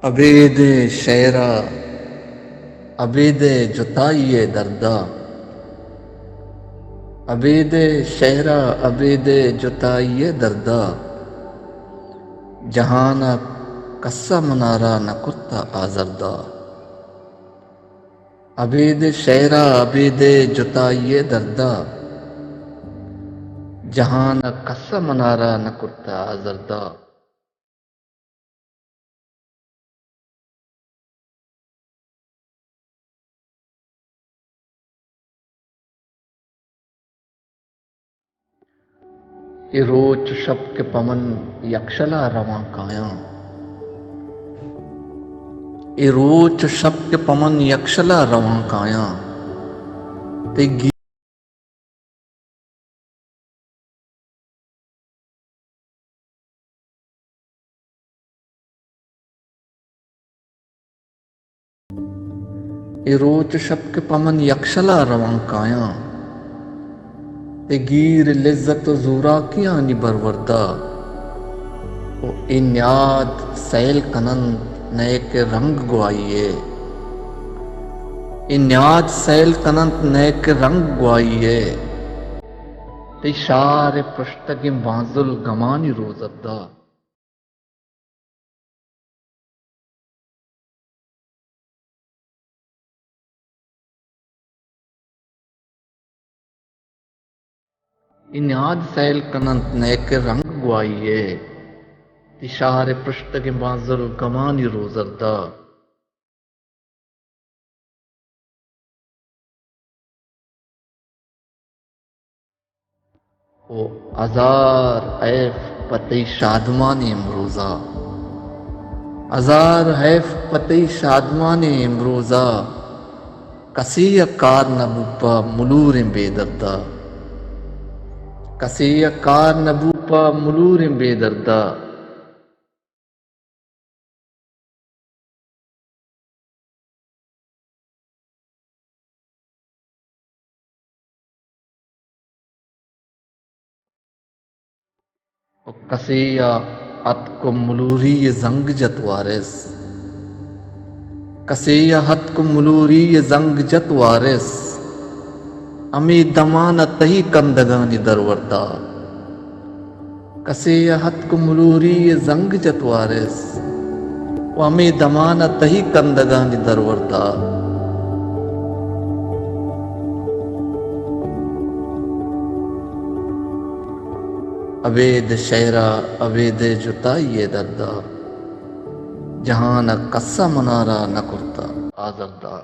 अबेद शेरा अबेद जुताइए दर्दा, अबेद शेरा अबेद जुताइए दर्दा, जहां न कस्सा मनारा न कुत्ता आजरदा। अबेद शेरा अबेद जुताइए दर्दा, जहां न कस्सा मनारा न कुत्ता आजरदा। ये रोच शब के पमन यक्षला रवां काया, ये रोच शब के पमन यक्षला रवां काया, ते ये रोच शब के पमन यक्षला रवां काया, ते गीर लिज्जत जूरा किया नि बरवरदा। ओ इन्याद सैल कनंत नए के रंग गुआइए, इन्याद सैल कनंत नए के रंग गुआइए, ते शार पुश्तगी बाजुल गमानी रोजदा। इन्याद सैल कनंत नए के रंग गुआइए, ते शार पुश्तगी बाजुल गमानी रोजदा। ओ अजार ऐफ पति शादमान इमरोजा, अजार हैफ पति शादमान इमरोजा, कसी कार नबूपा मुलूर बेदर्दा, कसी कार नबूपा मुलूर बेदर्दा। कसिया हत को मुलूरी जंग जत वारिस, कसिया हत को मुलूरी जंग जत वारिस, अमी दमान तही कंदगानी दरवरदा। कसिया हत को मुलूरी जंग जत वारिस, अमी दमान तही कंदगानी दरवरदा। अबेद शेरा अबेद जुताइए दर्दा, जहां न कस्सा मनारा न कुर्ता आजरदा।